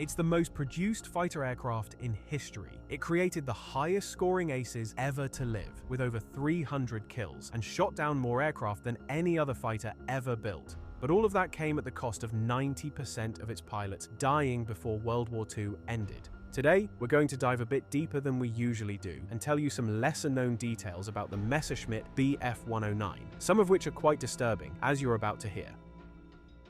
It's the most produced fighter aircraft in history. It created the highest scoring aces ever to live, with over 300 kills, and shot down more aircraft than any other fighter ever built. But all of that came at the cost of 90% of its pilots dying before World War II ended. Today, we're going to dive a bit deeper than we usually do and tell you some lesser-known details about the Messerschmitt Bf-109, some of which are quite disturbing, as you're about to hear.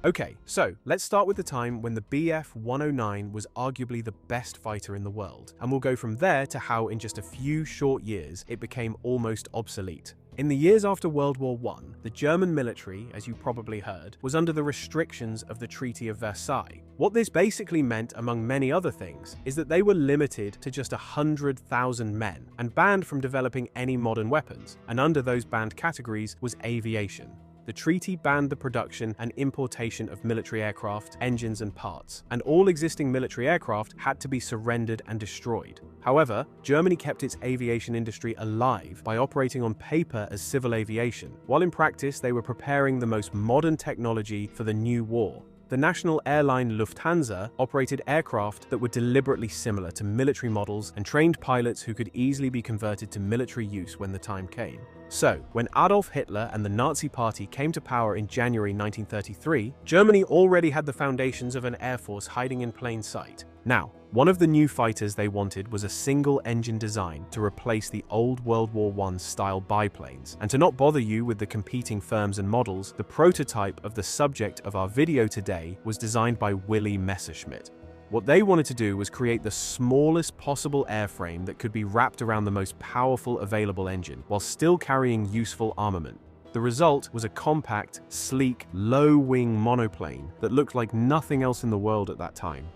Okay, so let's start with the time when the Bf-109 was arguably the best fighter in the world, and we'll go from there to how in just a few short years it became almost obsolete. In the years after World War I, the German military, as you probably heard, was under the restrictions of the Treaty of Versailles. What this basically meant, among many other things, is that they were limited to just 100,000 men and banned from developing any modern weapons, and under those banned categories was aviation. The treaty banned the production and importation of military aircraft, engines and parts, and all existing military aircraft had to be surrendered and destroyed. However, Germany kept its aviation industry alive by operating on paper as civil aviation, while in practice they were preparing the most modern technology for the new war. The national airline Lufthansa operated aircraft that were deliberately similar to military models and trained pilots who could easily be converted to military use when the time came. So, when Adolf Hitler and the Nazi Party came to power in January 1933, Germany already had the foundations of an air force hiding in plain sight. Now, one of the new fighters they wanted was a single-engine design to replace the old World War I style biplanes. And to not bother you with the competing firms and models, the prototype of the subject of our video today was designed by Willy Messerschmitt. What they wanted to do was create the smallest possible airframe that could be wrapped around the most powerful available engine, while still carrying useful armament. The result was a compact, sleek, low-wing monoplane that looked like nothing else in the world at that time.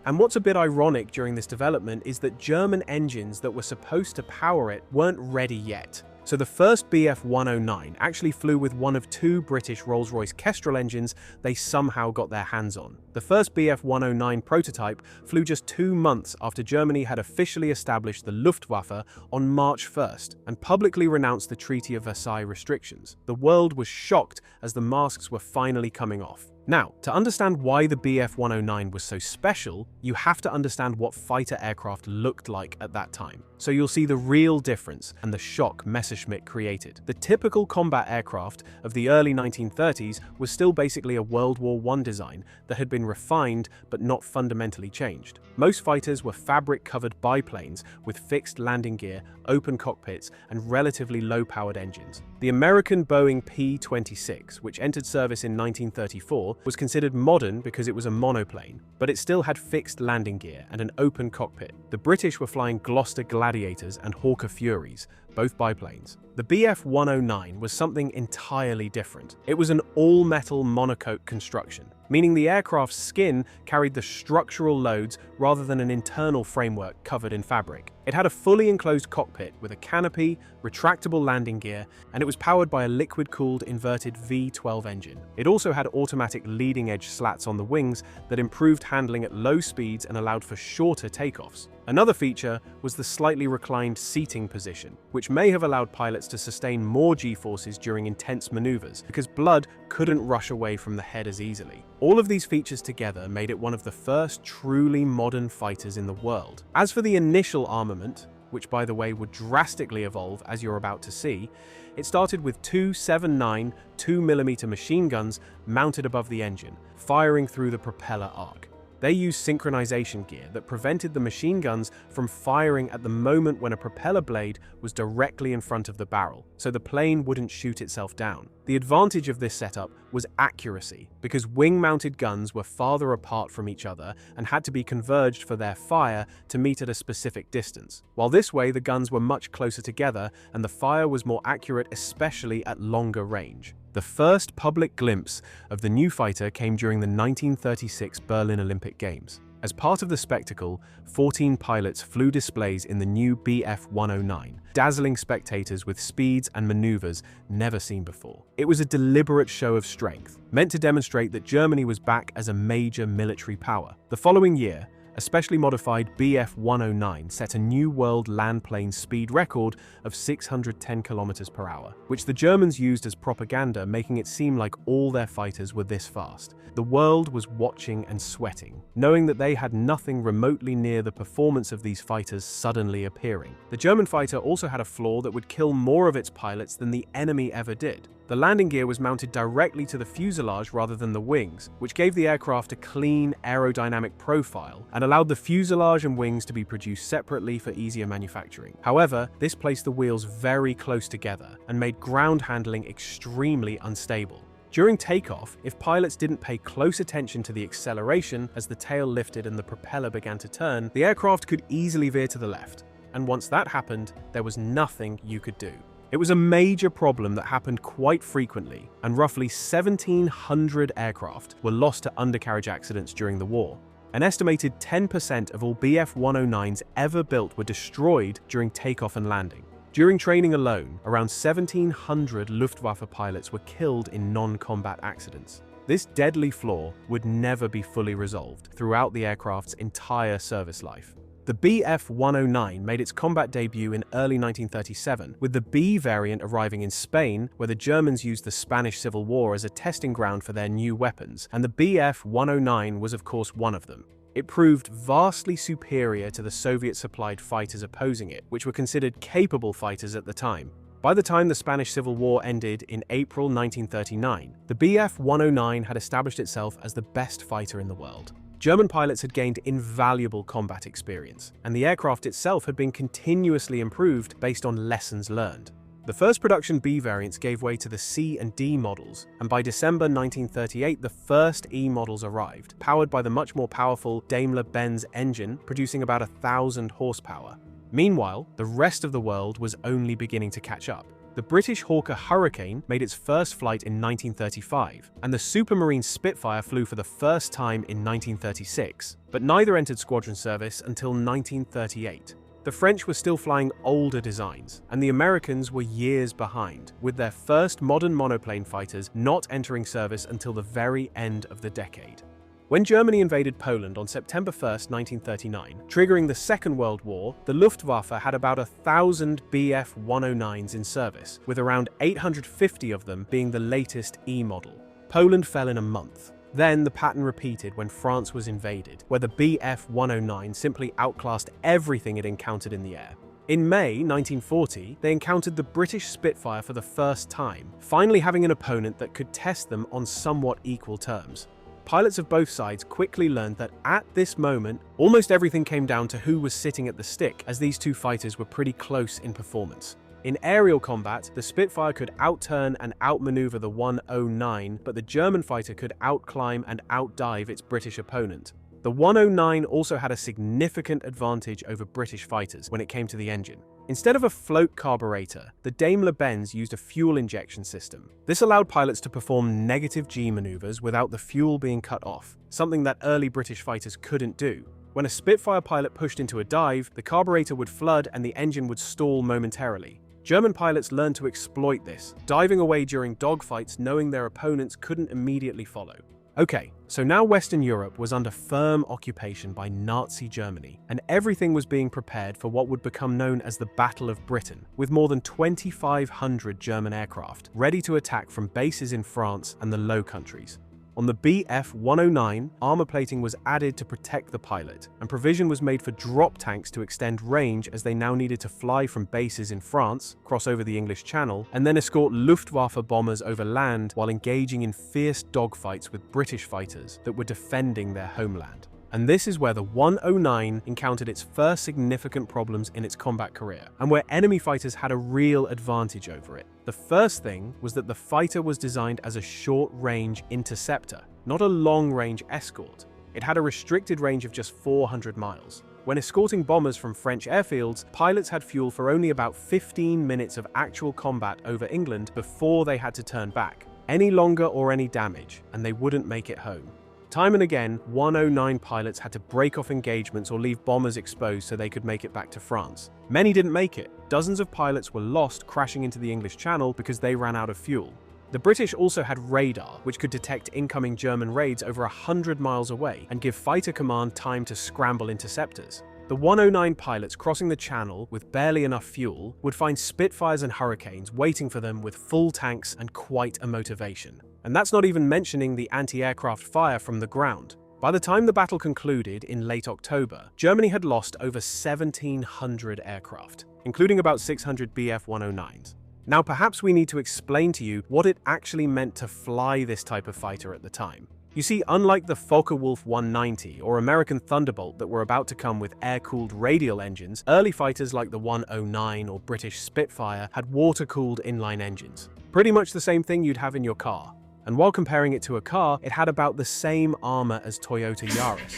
And what's a bit ironic during this development is that German engines that were supposed to power it weren't ready yet. So the first Bf-109 actually flew with one of two British Rolls-Royce Kestrel engines they somehow got their hands on. The first Bf-109 prototype flew just 2 months after Germany had officially established the Luftwaffe on March 1st and publicly renounced the Treaty of Versailles restrictions. The world was shocked as the masks were finally coming off. Now, to understand why the Bf-109 was so special, you have to understand what fighter aircraft looked like at that time. So you'll see the real difference and the shock Messerschmitt created. The typical combat aircraft of the early 1930s was still basically a World War I design that had been refined but not fundamentally changed. Most fighters were fabric-covered biplanes with fixed landing gear, open cockpits, and relatively low-powered engines. The American Boeing P-26, which entered service in 1934, was considered modern because it was a monoplane, but it still had fixed landing gear and an open cockpit. The British were flying Gloster Gladiators and Hawker Furies, both biplanes. The Bf-109 was something entirely different. It was an all-metal monocoque construction, meaning the aircraft's skin carried the structural loads rather than an internal framework covered in fabric. It had a fully enclosed cockpit with a canopy, retractable landing gear, and it was powered by a liquid-cooled inverted V12 engine. It also had automatic leading-edge slats on the wings that improved handling at low speeds and allowed for shorter takeoffs. Another feature was the slightly reclined seating position, which may have allowed pilots to sustain more G-forces during intense maneuvers, because blood couldn't rush away from the head as easily. All of these features together made it one of the first truly modern fighters in the world. As for the initial armament, which by the way would drastically evolve as you're about to see, it started with two 7.9 2mm machine guns mounted above the engine, firing through the propeller arc. They used synchronization gear that prevented the machine guns from firing at the moment when a propeller blade was directly in front of the barrel, so the plane wouldn't shoot itself down. The advantage of this setup was accuracy, because wing-mounted guns were farther apart from each other and had to be converged for their fire to meet at a specific distance, while this way the guns were much closer together and the fire was more accurate, especially at longer range. The first public glimpse of the new fighter came during the 1936 Berlin Olympic Games. As part of the spectacle, 14 pilots flew displays in the new Bf-109, dazzling spectators with speeds and maneuvers never seen before. It was a deliberate show of strength, meant to demonstrate that Germany was back as a major military power. The following year, A specially modified Bf-109 set a new world land plane speed record of 610 kilometers per hour, which the Germans used as propaganda, making it seem like all their fighters were this fast. The world was watching and sweating, knowing that they had nothing remotely near the performance of these fighters suddenly appearing. The German fighter also had a flaw that would kill more of its pilots than the enemy ever did. The landing gear was mounted directly to the fuselage rather than the wings, which gave the aircraft a clean aerodynamic profile and allowed the fuselage and wings to be produced separately for easier manufacturing. However, this placed the wheels very close together and made ground handling extremely unstable. During takeoff, if pilots didn't pay close attention to the acceleration as the tail lifted and the propeller began to turn, the aircraft could easily veer to the left. And once that happened, there was nothing you could do. It was a major problem that happened quite frequently, and roughly 1,700 aircraft were lost to undercarriage accidents during the war. An estimated 10% of all Bf-109s ever built were destroyed during takeoff and landing. During training alone, around 1,700 Luftwaffe pilots were killed in non-combat accidents. This deadly flaw would never be fully resolved throughout the aircraft's entire service life. The Bf-109 made its combat debut in early 1937, with the B variant arriving in Spain, where the Germans used the Spanish Civil War as a testing ground for their new weapons, and the Bf-109 was of course one of them. It proved vastly superior to the Soviet-supplied fighters opposing it, which were considered capable fighters at the time. By the time the Spanish Civil War ended in April 1939, the Bf-109 had established itself as the best fighter in the world. German pilots had gained invaluable combat experience, and the aircraft itself had been continuously improved based on lessons learned. The first production B variants gave way to the C and D models, and by December 1938 the first E models arrived, powered by the much more powerful Daimler-Benz engine, producing about 1,000 horsepower. Meanwhile, the rest of the world was only beginning to catch up. The British Hawker Hurricane made its first flight in 1935, and the Supermarine Spitfire flew for the first time in 1936, but neither entered squadron service until 1938. The French were still flying older designs, and the Americans were years behind, with their first modern monoplane fighters not entering service until the very end of the decade. When Germany invaded Poland on September 1, 1939, triggering the Second World War, the Luftwaffe had about 1,000 Bf-109s in service, with around 850 of them being the latest E model. Poland fell in a month. Then the pattern repeated when France was invaded, where the Bf-109 simply outclassed everything it encountered in the air. In May 1940, they encountered the British Spitfire for the first time, finally having an opponent that could test them on somewhat equal terms. Pilots of both sides quickly learned that at this moment, almost everything came down to who was sitting at the stick, as these two fighters were pretty close in performance. In aerial combat, the Spitfire could outturn and outmaneuver the 109, but the German fighter could outclimb and outdive its British opponent. The 109 also had a significant advantage over British fighters when it came to the engine. Instead of a float carburetor, the Daimler-Benz used a fuel injection system. This allowed pilots to perform negative G maneuvers without the fuel being cut off, something that early British fighters couldn't do. When a Spitfire pilot pushed into a dive, the carburetor would flood and the engine would stall momentarily. German pilots learned to exploit this, diving away during dogfights knowing their opponents couldn't immediately follow. Okay, so now Western Europe was under firm occupation by Nazi Germany, and everything was being prepared for what would become known as the Battle of Britain, with more than 2,500 German aircraft ready to attack from bases in France and the Low Countries. On the Bf-109, armor plating was added to protect the pilot, and provision was made for drop tanks to extend range as they now needed to fly from bases in France, cross over the English Channel, and then escort Luftwaffe bombers over land while engaging in fierce dogfights with British fighters that were defending their homeland. And this is where the 109 encountered its first significant problems in its combat career, and where enemy fighters had a real advantage over it. The first thing was that the fighter was designed as a short-range interceptor, not a long-range escort. It had a restricted range of just 400 miles. When escorting bombers from French airfields, pilots had fuel for only about 15 minutes of actual combat over England before they had to turn back. Any longer or any damage, and they wouldn't make it home. Time and again, 109 pilots had to break off engagements or leave bombers exposed so they could make it back to France. Many didn't make it. Dozens of pilots were lost crashing into the English Channel because they ran out of fuel. The British also had radar, which could detect incoming German raids over 100 miles away and give fighter command time to scramble interceptors. The 109 pilots crossing the channel with barely enough fuel would find Spitfires and Hurricanes waiting for them with full tanks and quite a motivation. And that's not even mentioning the anti-aircraft fire from the ground. By the time the battle concluded in late October, Germany had lost over 1,700 aircraft, including about 600 Bf-109s. Now perhaps we need to explain to you what it actually meant to fly this type of fighter at the time. You see, unlike the Focke-Wulf 190 or American Thunderbolt that were about to come with air-cooled radial engines, early fighters like the 109 or British Spitfire had water-cooled inline engines. Pretty much the same thing you'd have in your car. And while comparing it to a car, it had about the same armor as Toyota Yaris.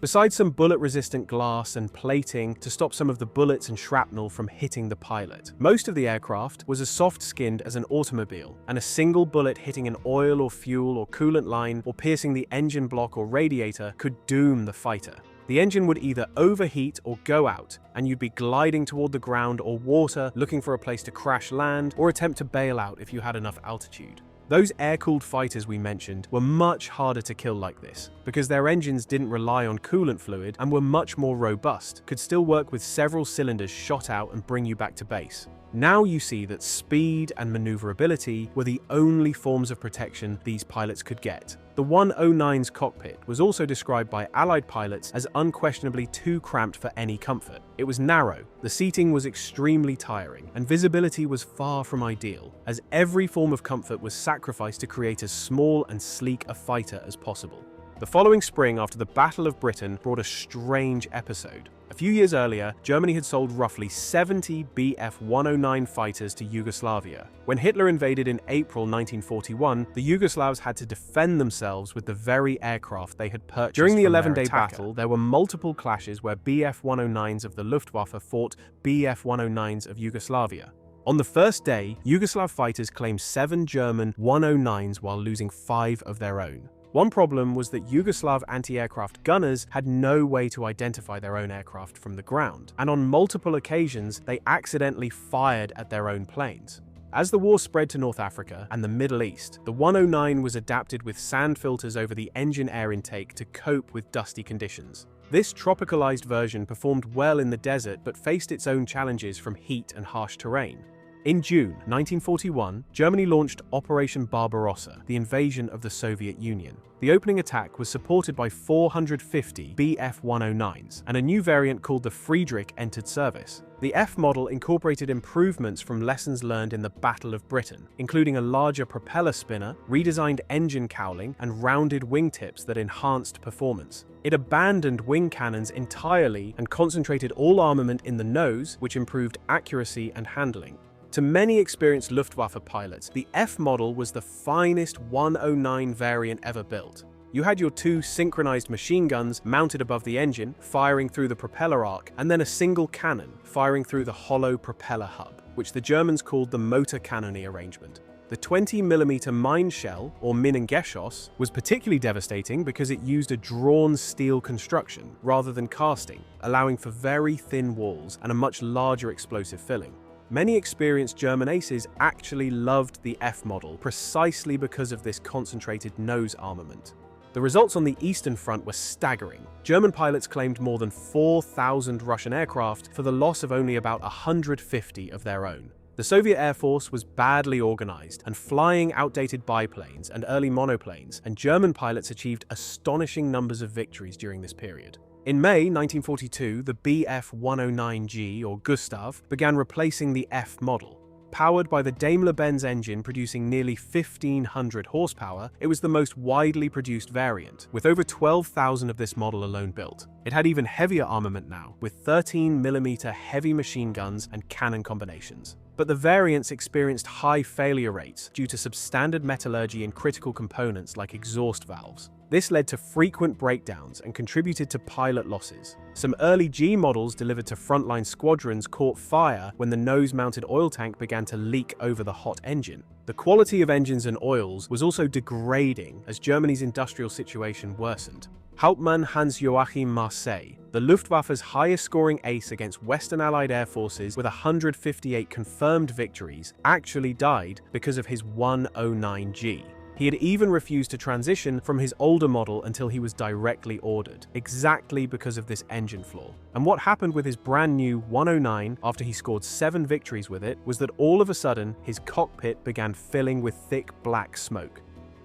Besides some bullet-resistant glass and plating to stop some of the bullets and shrapnel from hitting the pilot, most of the aircraft was as soft-skinned as an automobile, and a single bullet hitting an oil or fuel or coolant line or piercing the engine block or radiator could doom the fighter. The engine would either overheat or go out, and you'd be gliding toward the ground or water looking for a place to crash land or attempt to bail out if you had enough altitude. Those air-cooled fighters we mentioned were much harder to kill like this, because their engines didn't rely on coolant fluid and were much more robust, could still work with several cylinders shot out and bring you back to base. Now you see that speed and maneuverability were the only forms of protection these pilots could get. The 109's cockpit was also described by Allied pilots as unquestionably too cramped for any comfort. It was narrow, the seating was extremely tiring, and visibility was far from ideal, as every form of comfort was sacrificed to create as small and sleek a fighter as possible. The following spring, after the Battle of Britain, brought a strange episode. A few years earlier, Germany had sold roughly 70 Bf-109 fighters to Yugoslavia. When Hitler invaded in April 1941, the Yugoslavs had to defend themselves with the very aircraft they had purchased. During the 11-day battle, there were multiple clashes where Bf-109s of the Luftwaffe fought Bf-109s of Yugoslavia. On the first day, Yugoslav fighters claimed 7 German 109s while losing 5 of their own. One problem was that Yugoslav anti-aircraft gunners had no way to identify their own aircraft from the ground, and on multiple occasions they accidentally fired at their own planes. As the war spread to North Africa and the Middle East, the 109 was adapted with sand filters over the engine air intake to cope with dusty conditions. This tropicalized version performed well in the desert but faced its own challenges from heat and harsh terrain. In June 1941, Germany launched Operation Barbarossa, the invasion of the Soviet Union. The opening attack was supported by 450 Bf-109s, and a new variant called the Friedrich entered service. The F model incorporated improvements from lessons learned in the Battle of Britain, including a larger propeller spinner, redesigned engine cowling, and rounded wingtips that enhanced performance. It abandoned wing cannons entirely and concentrated all armament in the nose, which improved accuracy and handling. To many experienced Luftwaffe pilots, the F model was the finest 109 variant ever built. You had your 2 synchronized machine guns mounted above the engine, firing through the propeller arc, and then a single cannon firing through the hollow propeller hub, which the Germans called the motor cannony arrangement. The 20mm mine shell, or Minengeschoss, was particularly devastating because it used a drawn steel construction rather than casting, allowing for very thin walls and a much larger explosive filling. Many experienced German aces actually loved the F model precisely because of this concentrated nose armament. The results on the Eastern Front were staggering. German pilots claimed more than 4,000 Russian aircraft for the loss of only about 150 of their own. The Soviet Air Force was badly organized and flying outdated biplanes and early monoplanes, and German pilots achieved astonishing numbers of victories during this period. In May 1942, the Bf-109G, or Gustav, began replacing the F model. Powered by the Daimler-Benz engine producing nearly 1,500 horsepower, it was the most widely produced variant, with over 12,000 of this model alone built. It had even heavier armament now, with 13mm heavy machine guns and cannon combinations. But the variants experienced high failure rates due to substandard metallurgy in critical components like exhaust valves. This led to frequent breakdowns and contributed to pilot losses. Some early G models delivered to frontline squadrons caught fire when the nose-mounted oil tank began to leak over the hot engine. The quality of engines and oils was also degrading as Germany's industrial situation worsened. Hauptmann Hans-Joachim Marseille, The Luftwaffe's highest-scoring ace against Western Allied air forces with 158 confirmed victories actually died because of his 109G. He had even refused to transition from his older model until he was directly ordered, exactly because of this engine flaw. And what happened with his brand new 109 after he scored 7 victories with it was that all of a sudden his cockpit began filling with thick black smoke.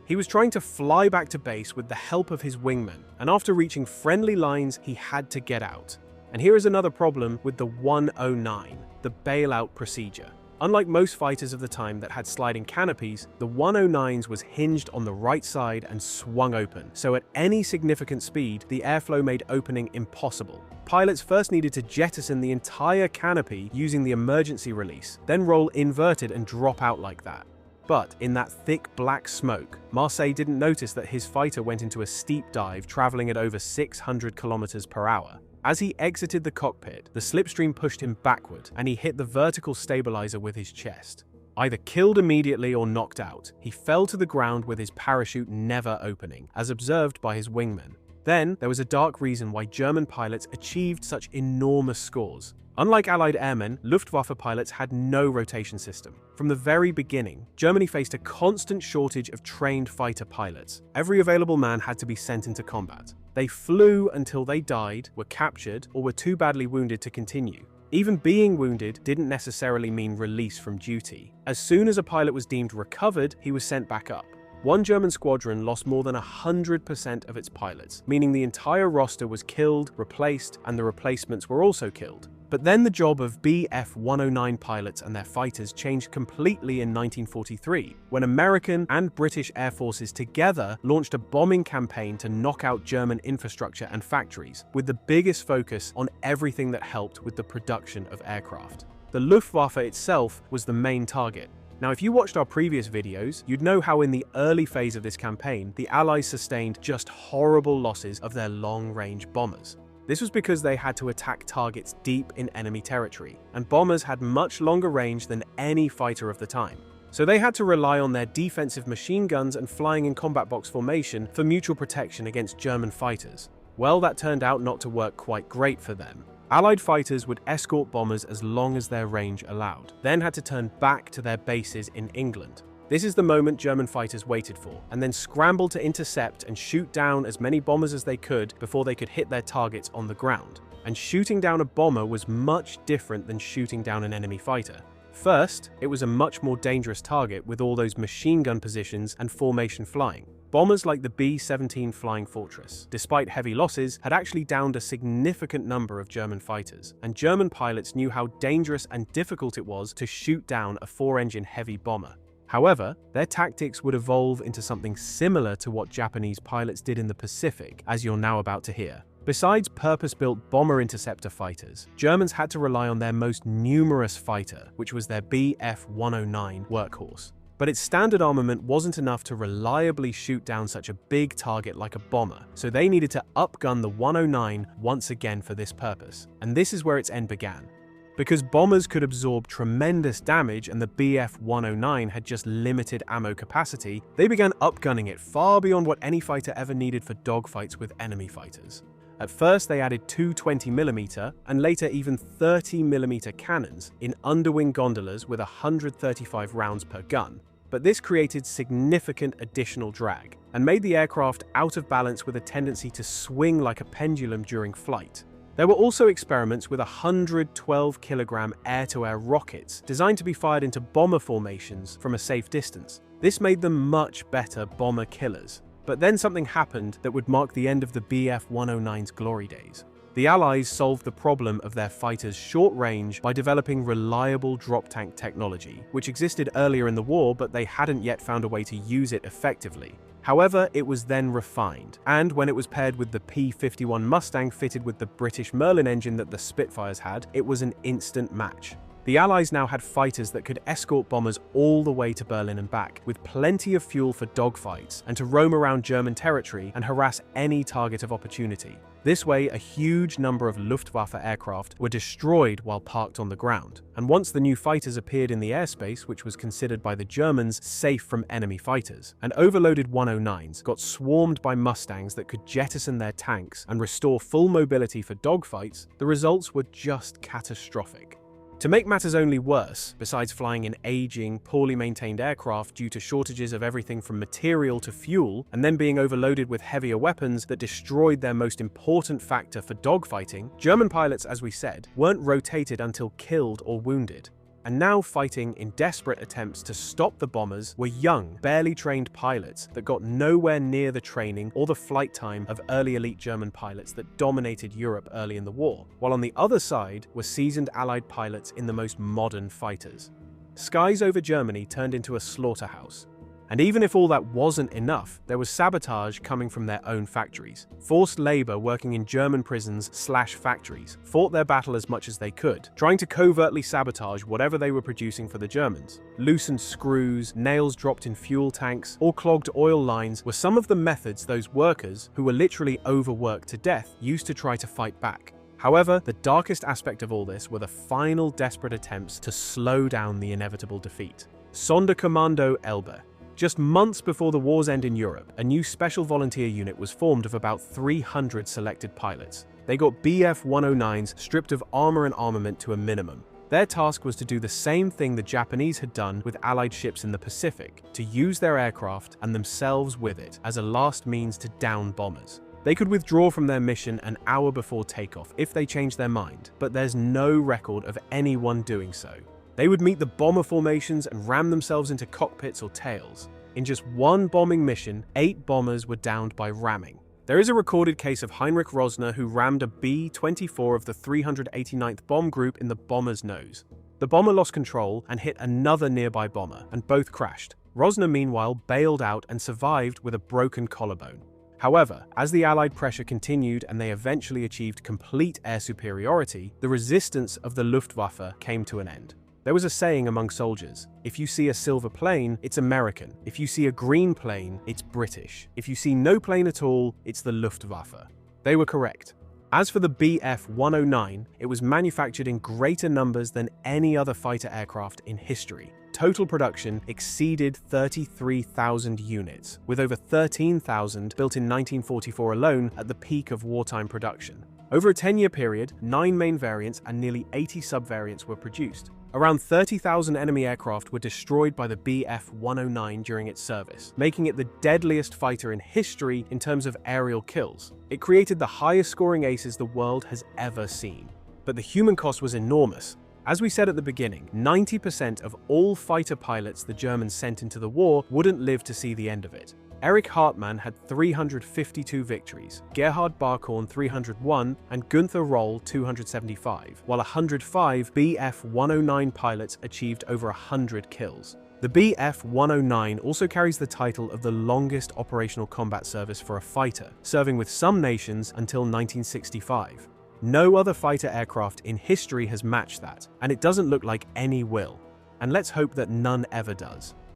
He was trying to fly back to base with the help of his wingman, and after reaching friendly lines, he had to get out. And here is another problem with the 109, the bailout procedure. Unlike most fighters of the time that had sliding canopies, the 109s was hinged on the right side and swung open, so at any significant speed, the airflow made opening impossible. Pilots first needed to jettison the entire canopy using the emergency release, then roll inverted and drop out like that. But in that thick black smoke, Marseille didn't notice that his fighter went into a steep dive traveling at over 600 kilometers per hour. As he exited the cockpit, the slipstream pushed him backward, and he hit the vertical stabilizer with his chest. Either killed immediately or knocked out, he fell to the ground with his parachute never opening, as observed by his wingman. Then, there was a dark reason why German pilots achieved such enormous scores. Unlike Allied airmen, Luftwaffe pilots had no rotation system. From the very beginning, Germany faced a constant shortage of trained fighter pilots. Every available man had to be sent into combat. They flew until they died, were captured, or were too badly wounded to continue. Even being wounded didn't necessarily mean release from duty. As soon as a pilot was deemed recovered, he was sent back up. One German squadron lost more than 100% of its pilots, meaning the entire roster was killed, replaced, and the replacements were also killed. But then the job of Bf 109 pilots and their fighters changed completely in 1943, when American and British air forces together launched a bombing campaign to knock out German infrastructure and factories, with the biggest focus on everything that helped with the production of aircraft. The Luftwaffe itself was the main target. Now, if you watched our previous videos, you'd know how in the early phase of this campaign, the Allies sustained just horrible losses of their long-range bombers. This was because they had to attack targets deep in enemy territory, and bombers had much longer range than any fighter of the time. So they had to rely on their defensive machine guns and flying in combat box formation for mutual protection against German fighters. Well, that turned out not to work quite great for them. Allied fighters would escort bombers as long as their range allowed, then had to turn back to their bases in England. This is the moment German fighters waited for, and then scrambled to intercept and shoot down as many bombers as they could before they could hit their targets on the ground. And shooting down a bomber was much different than shooting down an enemy fighter. First, it was a much more dangerous target with all those machine gun positions and formation flying. Bombers like the B-17 Flying Fortress, despite heavy losses, had actually downed a significant number of German fighters, and German pilots knew how dangerous and difficult it was to shoot down a 4-engine heavy bomber. However, their tactics would evolve into something similar to what Japanese pilots did in the Pacific, as you're now about to hear. Besides purpose-built bomber interceptor fighters, Germans had to rely on their most numerous fighter, which was their Bf 109 workhorse. But its standard armament wasn't enough to reliably shoot down such a big target like a bomber, so they needed to upgun the 109 once again for this purpose. And this is where its end began. Because bombers could absorb tremendous damage and the Bf 109 had just limited ammo capacity, they began upgunning it far beyond what any fighter ever needed for dogfights with enemy fighters. At first, they added two 20mm and later even 30mm cannons in underwing gondolas with 135 rounds per gun. But this created significant additional drag and made the aircraft out of balance with a tendency to swing like a pendulum during flight. There were also experiments with 112-kilogram air-to-air rockets designed to be fired into bomber formations from a safe distance. This made them much better bomber killers. But then something happened that would mark the end of the Bf 109's glory days. The Allies solved the problem of their fighters' short range by developing reliable drop tank technology, which existed earlier in the war, but they hadn't yet found a way to use it effectively. However, it was then refined, and when it was paired with the P-51 Mustang fitted with the British Merlin engine that the Spitfires had, it was an instant match. The The Allies now had fighters that could escort bombers all the way to Berlin and back, with plenty of fuel for dogfights and to roam around German territory and harass any target of opportunity. This way, a huge number of Luftwaffe aircraft were destroyed while parked on the ground, and once the new fighters appeared in the airspace, which was considered by the Germans safe from enemy fighters, and overloaded 109s got swarmed by Mustangs that could jettison their tanks and restore full mobility for dogfights, the results were just catastrophic. To make matters only worse, besides flying in aging, poorly maintained aircraft due to shortages of everything from material to fuel, and then being overloaded with heavier weapons that destroyed their most important factor for dogfighting, German pilots, as we said, weren't rotated until killed or wounded. And now fighting in desperate attempts to stop the bombers were young, barely trained pilots that got nowhere near the training or the flight time of early elite German pilots that dominated Europe early in the war, while on the other side were seasoned Allied pilots in the most modern fighters. Skies over Germany turned into a slaughterhouse. And even if all that wasn't enough, there was sabotage coming from their own factories. Forced labor working in German prisons/factories fought their battle as much as they could, trying to covertly sabotage whatever they were producing for the Germans. Loosened screws, nails dropped in fuel tanks, or clogged oil lines were some of the methods those workers, who were literally overworked to death, used to try to fight back. However, the darkest aspect of all this were the final desperate attempts to slow down the inevitable defeat. Sonderkommando Elbe. Just months before the war's end in Europe, a new special volunteer unit was formed of about 300 selected pilots. They got Bf-109s stripped of armor and armament to a minimum. Their task was to do the same thing the Japanese had done with Allied ships in the Pacific, to use their aircraft and themselves with it as a last means to down bombers. They could withdraw from their mission an hour before takeoff if they changed their mind, but there's no record of anyone doing so. They would meet the bomber formations and ram themselves into cockpits or tails. In just one bombing mission, 8 bombers were downed by ramming. There is a recorded case of Heinrich Rosner who rammed a B-24 of the 389th Bomb Group in the bomber's nose. The bomber lost control and hit another nearby bomber, and both crashed. Rosner, meanwhile, bailed out and survived with a broken collarbone. However, as the Allied pressure continued and they eventually achieved complete air superiority, the resistance of the Luftwaffe came to an end. There was a saying among soldiers: if you see a silver plane, it's American. If you see a green plane, it's British. If you see no plane at all, it's the Luftwaffe. They were correct. As for the Bf-109, it was manufactured in greater numbers than any other fighter aircraft in history. Total production exceeded 33,000 units, with over 13,000 built in 1944 alone at the peak of wartime production. Over a 10-year period, 9 main variants and nearly 80 sub-variants were produced. Around 30,000 enemy aircraft were destroyed by the Bf-109 during its service, making it the deadliest fighter in history in terms of aerial kills. It created the highest scoring aces the world has ever seen. But the human cost was enormous. As we said at the beginning, 90% of all fighter pilots the Germans sent into the war wouldn't live to see the end of it. Erich Hartmann had 352 victories, Gerhard Barkhorn 301, and Günther Roll 275, while 105 Bf-109 pilots achieved over 100 kills. The Bf-109 also carries the title of the longest operational combat service for a fighter, serving with some nations until 1965. No other fighter aircraft in history has matched that, and it doesn't look like any will. And let's hope that none ever does.